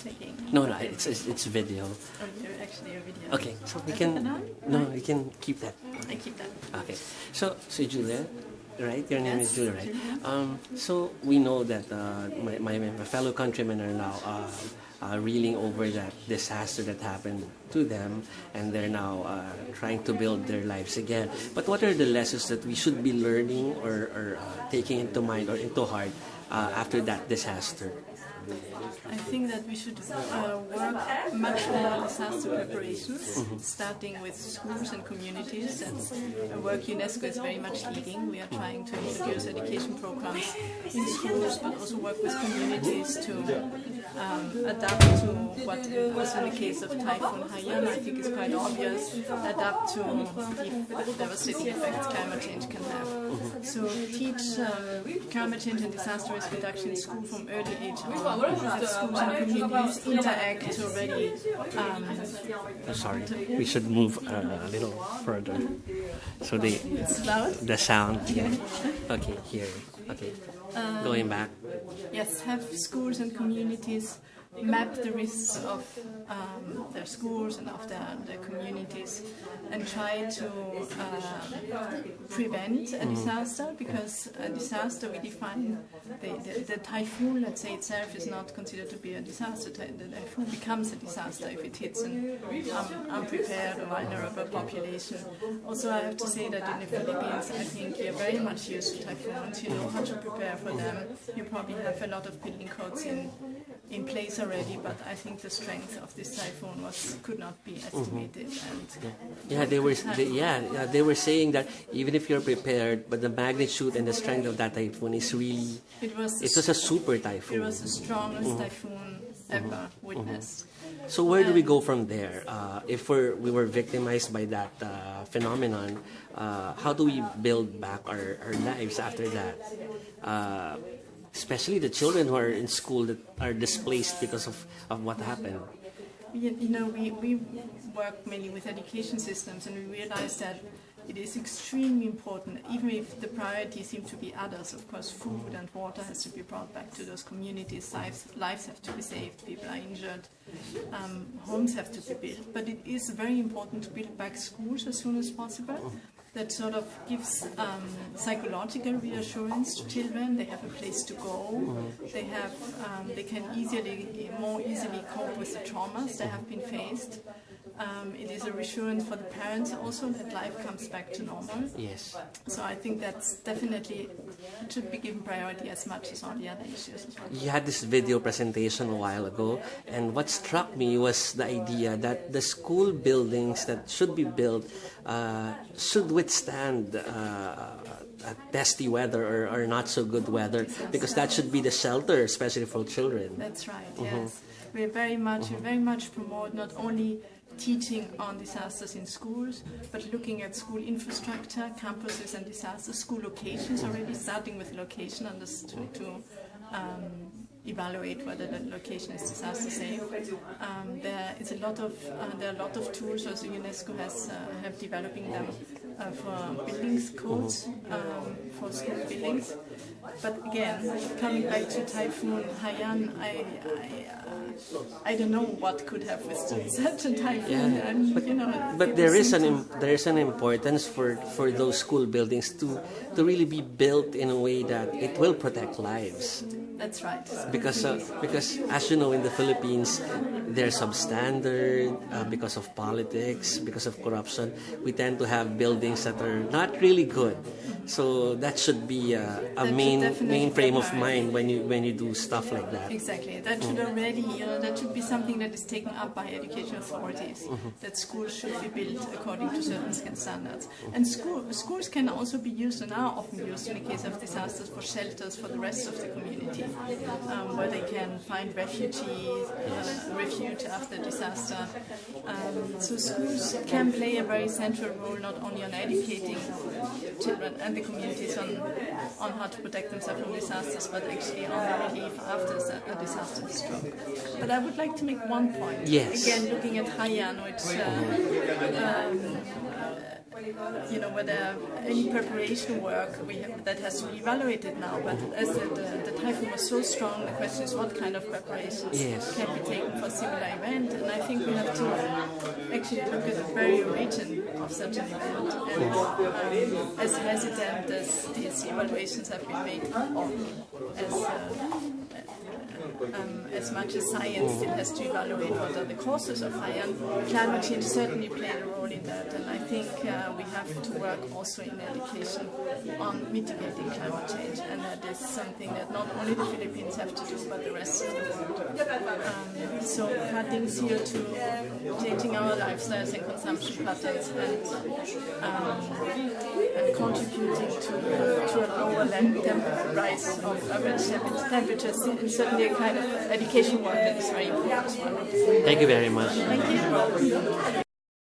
taking? No, it's video. Oh, you're actually a video. Okay, so we can. No, we can keep that. I keep that. Okay, so Julia, right? Your name is Yes, Julia, right? Julia. So we know that my fellow countrymen are now reeling over that disaster that happened to them, and they're now trying to build their lives again. But what are the lessons that we should be learning or taking into mind or into heart after that disaster? I think that we should work much more on disaster preparations, starting with schools and communities. That's a work UNESCO is very much leading. We are trying to introduce education programs in schools, but also work with communities to adapt to what was in the case of Typhoon Haiyan. I think it's quite obvious, adapt to the devastating effects climate change can have. So teach climate change and disaster risk reduction in school from early age on. Schools and communities interact already. Sorry, we should move a little further. So It's loud? the sound. Yeah. Okay, here. Okay, going back. Yes, have schools and communities map the risks of their schools and of their communities and try to prevent a disaster, because a disaster we define the typhoon, let's say, itself is not considered to be a disaster. The typhoon becomes a disaster if it hits an unprepared or vulnerable population. Also, I have to say that in the Philippines, I think you're very much used to typhoons. You know how to prepare for them. You probably have a lot of building codes in place already, but I think the strength of this typhoon could not be estimated. And they were saying that even if you're prepared, but the magnitude and the strength of that typhoon is really it was a super typhoon. It was the strongest typhoon ever witnessed. So where do we go from there? If we were victimized by that phenomenon, how do we build back our lives after that? Especially the children who are in school that are displaced because of what happened. You know, we work mainly with education systems, and we realize that it is extremely important, even if the priorities seem to be others. Of course, food and water has to be brought back to those communities, lives have to be saved, people are injured, homes have to be built. But it is very important to build back schools as soon as possible. That sort of gives psychological reassurance to children. They have a place to go. They can more easily cope with the traumas that have been faced. It is a reassurance for the parents also that life comes back to normal. Yes. So I think that's definitely should be given priority as much as all the other issues as well. You had this video presentation a while ago, and what struck me was the idea that the school buildings that should be built should withstand testy weather or not so good weather, because that should be the shelter, especially for children. That's right. Yes, we very much promote not only teaching on disasters in schools, but looking at school infrastructure, campuses and disaster school locations already, starting with location to evaluate whether the location is disaster safe. There are a lot of tools. Also, UNESCO have developing them for buildings codes for school buildings. But again, coming back to Typhoon Haiyan, I don't know what could have withstood such a typhoon. Yeah, and, but there is an importance for those school buildings to really be built in a way that it will protect lives. That's right. Because as you know, in the Philippines, they're substandard because of politics, because of corruption. We tend to have buildings that are not really good. So that should be a main frame of mind when you do stuff like that. Exactly. That should already that should be something that is taken up by education authorities. That schools should be built according to certain standards. And schools can also be used and are often used in the case of disasters for shelters for the rest of the community, where they can find refuge after disaster. So schools can play a very central role not only on educating children and the communities on how to protect themselves from disasters, but actually on the relief after a disaster struck. But I would like to make one point. Yes. Again, looking at Haiyan, which you know, whether any preparation work that has to be evaluated now. But as the typhoon was so strong, the question is what kind of preparations can be taken for a similar event. And I think we have to actually look at the very origin of such an event. And as hesitant as these evaluations have been made, or as much as science still has to evaluate what are the causes of fire, climate change certainly played a role in that. And I think we have to work also in education on mitigating climate change, and that is something that not only the Philippines have to do, but the rest of the world. So cutting CO2, changing our lifestyles and consumption patterns, and contributing to a lower rise of average temperatures is certainly a kind of education work that is very important as well. Thank you very much. Thank you.